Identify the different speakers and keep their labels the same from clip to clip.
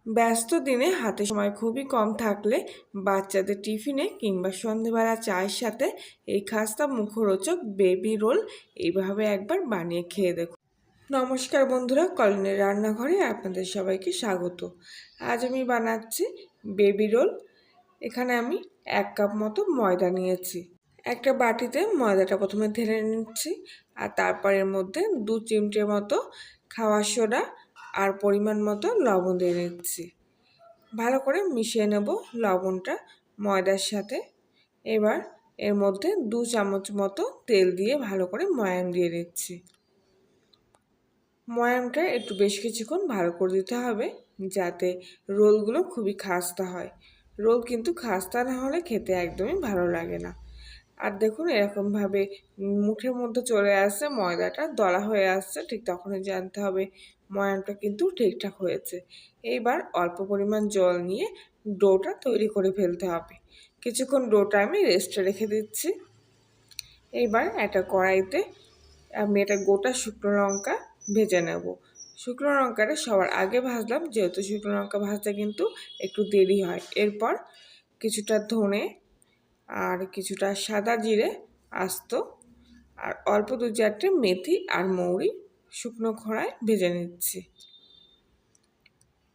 Speaker 1: ব্যস্ত দিনে হাতে সময় খুবই কম থাকলে বাচ্চাদের টিফিনে কিংবা সন্ধেবেলা চায়ের সাথে এই খাস্তা মুখরোচক বেবি রোল এইভাবে একবার বানিয়ে খেয়ে দেখুন। নমস্কার বন্ধুরা, কলিনের রান্নাঘরে আপনাদের সবাইকে স্বাগত। আজ আমি বানাচ্ছি বেবি রোল। এখানে আমি 1 কাপ মতো ময়দা নিয়েছি। একটা বাটিতে ময়দাটা প্রথমে ঢেলে নিচ্ছি, আর তারপর এর মধ্যে 2 চিমটে মতো খাওয়ার সোডা আর পরিমাণ মতো লবণ দিয়ে নিচ্ছি। ভালো করে মিশিয়ে নেব লবণটা ময়দার সাথে। এবার এর মধ্যে 2 চামচ মতো তেল দিয়ে ভালো করে ময়াম দিয়ে দিচ্ছি। ময়ামটা একটু বেশ কিছুক্ষণ ভালো করে দিতে হবে, যাতে রোলগুলো খুবই খাস্তা হয়। রোল কিন্তু খাস্তা না হলে খেতে একদমই ভালো লাগে না। আর দেখুন, এরকমভাবে মুখের মধ্যে চলে আসছে, ময়দাটা দলা হয়ে আসছে, ঠিক তখনই জানতে হবে ময়ামটা কিন্তু ঠিকঠাক হয়েছে। এইবার অল্প পরিমাণ জল নিয়ে ডোটা তৈরি করে ফেলতে হবে। কিছুক্ষণ ডোটা আমি রেস্টে রেখে দিচ্ছি। এইবার একটা কড়াইতে আমি একটা গোটা শুকনো লঙ্কা ভেজে নেব। শুকনো লঙ্কাটা সবার আগে ভাজলাম, যেহেতু শুকনো লঙ্কা ভাজতে কিন্তু একটু দেরি হয়। এরপর কিছুটা ধনে আর কিছুটা সাদা জিরে আস্ত আর অল্প 2-4টে মেথি আর মৌরি শুকনো খোলায় ভেজে নিচ্ছি।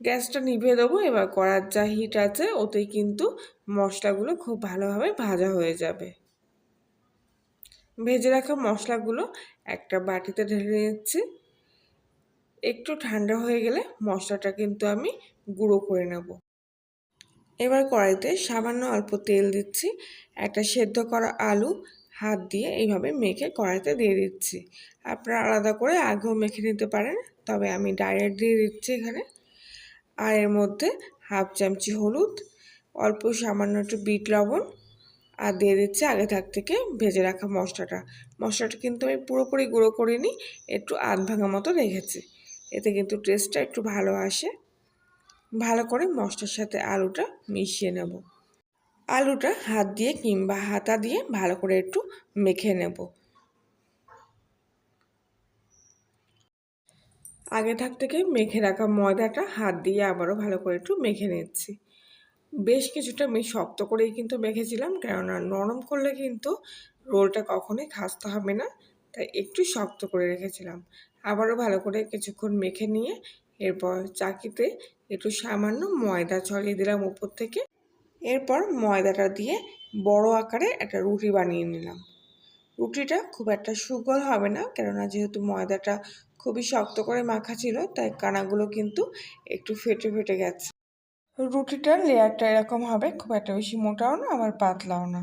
Speaker 1: গ্যাসটা নিভিয়ে দেবো। এবার কড়ার যা হিট আছে ওতেই কিন্তু মশলাগুলো খুব ভালোভাবে ভাজা হয়ে যাবে। ভেজে রাখা মশলাগুলো একটা বাটিতে ঢেলে নিচ্ছি। একটু ঠান্ডা হয়ে গেলে মশলাটা কিন্তু আমি গুঁড়ো করে নেব। এবার কড়াইতে সামান্য অল্প তেল দিচ্ছি। একটা সেদ্ধ করা আলু হাত দিয়ে এইভাবে মেখে কড়াইতে দিয়ে দিচ্ছি। আপনারা আলাদা করে আগেও মেখে নিতে পারেন, তবে আমি ডাইরেক্ট দিয়ে দিচ্ছি এখানে। আর এর মধ্যে 1/2 চামচি হলুদ, অল্প সামান্য একটু বিট লবণ আর দিয়ে দিচ্ছি আগে থেকে ভেজে রাখা মশলাটা। মশলাটা কিন্তু আমি পুরোপুরি গুঁড়ো করিনি, একটু আধ ভাঙা মতো রেখেছি। এতে কিন্তু টেস্টটা একটু ভালো আসে। ভালো করে মশলার সাথে আলুটা মিশিয়ে নেব। আলুটা হাত দিয়ে কিংবা হাতা দিয়ে ভালো করে একটু মেখে নেব। আগে থেকে মেখে রাখা ময়দাটা হাত দিয়ে আবারও ভালো করে একটু মেখে নিচ্ছি। বেশ কিছুটা আমি শক্ত করেই কিন্তু মেখেছিলাম, কেননা নরম করলে কিন্তু রোলটা কখনোই খাস্তা হবে না, তাই একটু শক্ত করে রেখেছিলাম। আবারও ভালো করে কিছুক্ষণ মেখে নিয়ে এরপর চাকিতে একটু সামান্য ময়দা ছড়িয়ে দিলাম উপর থেকে। এরপর ময়দাটা দিয়ে বড় আকারে একটা রুটি বানিয়ে নিলাম। রুটিটা খুব একটা সুগল হবে না, কেননা যেহেতু ময়দাটা খুবই শক্ত করে মাখা ছিল, তাই কানাগুলো কিন্তু একটু ফেটে ফেটে গেছে। রুটিটার লেয়ারটা এরকম হবে, খুব একটা বেশি মোটাও না আবার পাতলাও না।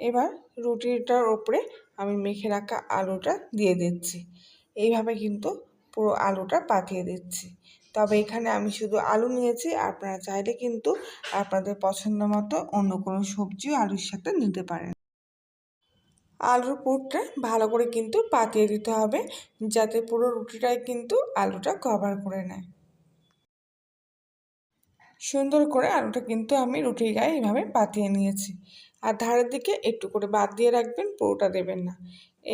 Speaker 1: এবার রুটিটার ওপরে আমি মেখে রাখা আলুটা দিয়ে দিচ্ছি। এইভাবে কিন্তু পুরো আলুটা পাতিয়ে দিচ্ছি। তবে এখানে আমি শুধু আলু নিয়েছি, আপনারা চাইলে কিন্তু আপনাদের পছন্দ মতো অন্য কোনো সবজিও আলুর সাথে নিতে পারেন। আলুর পুরটা ভালো করে কিন্তু পাতিয়ে দিতে হবে, যাতে পুরো রুটিটাই কিন্তু আলুটা কভার করে নেয়। সুন্দর করে আলুটা কিন্তু আমি রুটির গায়ে এইভাবে পাতিয়ে নিয়েছি। আর ধারের দিকে একটু করে বাদ দিয়ে রাখবেন, পুরোটা দেবেন না।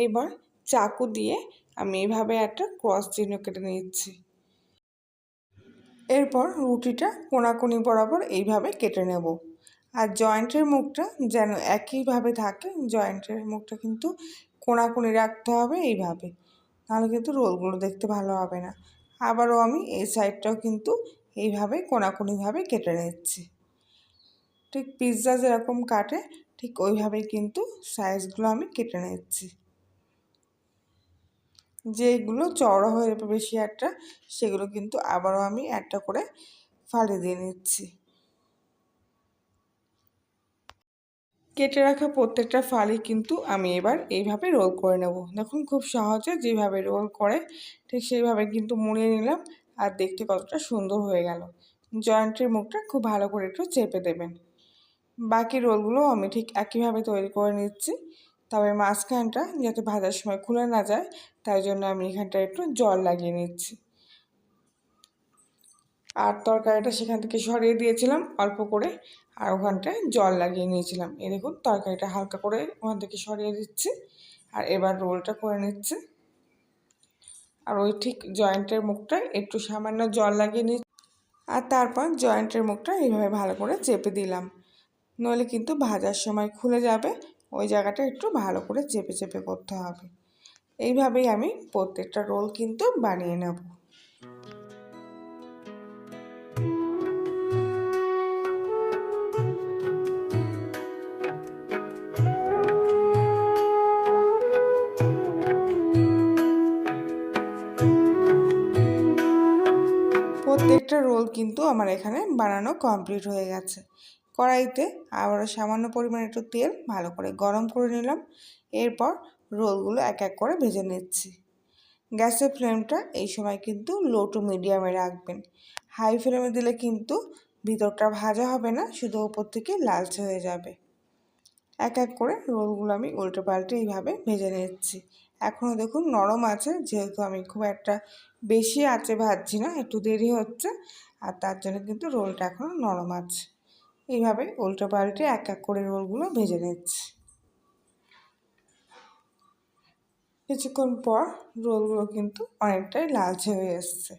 Speaker 1: এইবার চাকু দিয়ে আমি এইভাবে একটা ক্রস চিহ্ন কেটে নিচ্ছি। এরপর রুটিটা কোনাকুনি বরাবর এইভাবে কেটে নেব। আর জয়েন্টের মুখটা যেন একইভাবে থাকে, জয়েন্টের মুখটা কিন্তু কোনাকুনি রাখতে হবে এইভাবে, নাহলে কিন্তু রোলগুলো দেখতে ভালো হবে না। আবারও আমি এই সাইডটাও কিন্তু এইভাবে কোনাকুনিভাবে কেটে নিচ্ছি। ঠিক পিৎজা যেরকম কাটে ঠিক ওইভাবেই কিন্তু সাইজগুলো আমি কেটে নিচ্ছি। যেগুলো চওড়া হয়ে যাবে বেশি একটা, সেগুলো কিন্তু আবারও আমি একটা করে ফালি দিয়ে নিচ্ছি। কেটে রাখা প্রত্যেকটা ফালি কিন্তু আমি এবার এইভাবে রোল করে নেব। দেখুন, খুব সহজে যেভাবে রোল করে ঠিক সেইভাবে কিন্তু মুড়িয়ে নিলাম, আর দেখতে কতটা সুন্দর হয়ে গেল। জয়েন্টের মুখটা খুব ভালো করে একটু চেপে দেবেন। বাকি রোলগুলো আমি ঠিক একইভাবে তৈরি করে নিচ্ছি, তবে মাঝখানটা যাতে ভাজার সময় খুলে না যায়, তাই জন্য আমি এখানটা একটু জল লাগিয়ে নিচ্ছি। আর তরকারিটা সেখান থেকে সরিয়ে দিয়েছিলাম অল্প করে, আর ওখানটায় জল লাগিয়ে নিয়েছিলাম। এই দেখুন, তরকারিটা হালকা করে ওখান থেকে সরিয়ে দিচ্ছি, আর এবার রোলটা করে নিচ্ছি। আর ওই ঠিক জয়েন্টের মুখটায় একটু সামান্য জল লাগিয়ে নিচ্ছি। আর তারপর জয়েন্টের মুখটা এইভাবে ভালো করে চেপে দিলাম, নইলে কিন্তু ভাজার সময় খুলে যাবে। ওই জায়গাটা একটু ভালো করে চেপে চেপে করতে হবে। এইভাবেই আমি প্রত্যেকটা রোল কিন্তু বানিয়ে নেব। প্রত্যেকটা রোল কিন্তু আমার এখানে বানানো কমপ্লিট হয়ে গেছে। কড়াইতে আবারও সামান্য পরিমাণে একটু তেল ভালো করে গরম করে নিলাম। এরপর রোলগুলো এক এক করে ভেজে নিচ্ছি। গ্যাসের ফ্লেমটা এই সময় কিন্তু লো টু মিডিয়ামে রাখবেন। হাই ফ্লেমে দিলে কিন্তু ভিতরটা ভাজা হবে না, শুধু ওপর থেকে লালচে হয়ে যাবে। এক এক করে রোলগুলো আমি উল্টে পাল্টে এইভাবে ভেজে নিচ্ছি। এখনও দেখুন নরম আছে, যেহেতু আমি খুব একটা বেশি আঁচে ভাজছি না, একটু দেরি হচ্ছে, আর তার জন্য কিন্তু রোলটা এখনও নরম আছে। এইভাবে উল্টে পাল্টে এক এক করে রোলগুলো ভেজে নিচ্ছি। কিছুক্ষণ পর রোলগুলো কিন্তু অনেকটাই লালচে হয়ে এসছে।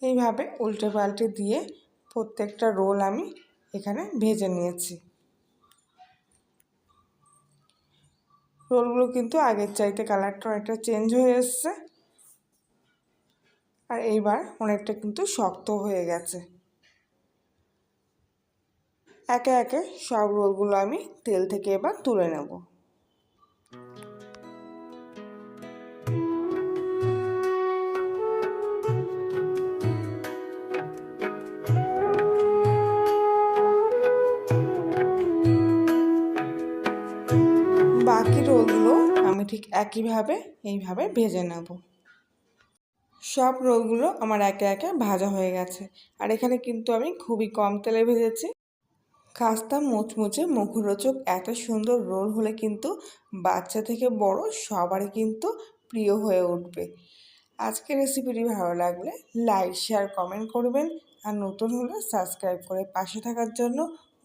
Speaker 1: এইভাবে উল্টে পাল্টে দিয়ে প্রত্যেকটা রোল আমি এখানে ভেজে নিয়েছি। রোলগুলো কিন্তু আগের চাইতে কালারটা অনেকটা চেঞ্জ হয়ে এসছে, আর এইবার অনেকটা কিন্তু শক্ত হয়ে গেছে। একে একে সব রোলগুলো আমি তেল থেকে এবার তুলে নেব। বাকি রোলগুলো আমি ঠিক একইভাবে এইভাবে ভেজে নেব। সব রোলগুলো আমার একে একে ভাজা হয়ে গেছে, আর এখানে কিন্তু আমি খুবই কম তেলে ভেজেছি। খাস্তা মুচমুচে মুখরোচক এত সুন্দর রোল হলে কিন্তু বাচ্চা থেকে বড় সবারই কিন্তু প্রিয় হয়ে উঠবে। আজকের রেসিপিটি ভালো লাগলে লাইক শেয়ার কমেন্ট করবেন, আর নতুন হলে সাবস্ক্রাইব করে পাশে থাকার জন্য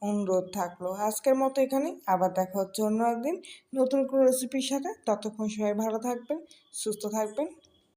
Speaker 1: অনুরোধ থাকলো। আজকের মতো এখানে, আবার দেখা হচ্ছে অন্য একদিন নতুন কোনো রেসিপির সাথে। ততক্ষণ সবাই ভালো থাকবেন, সুস্থ থাকবেন।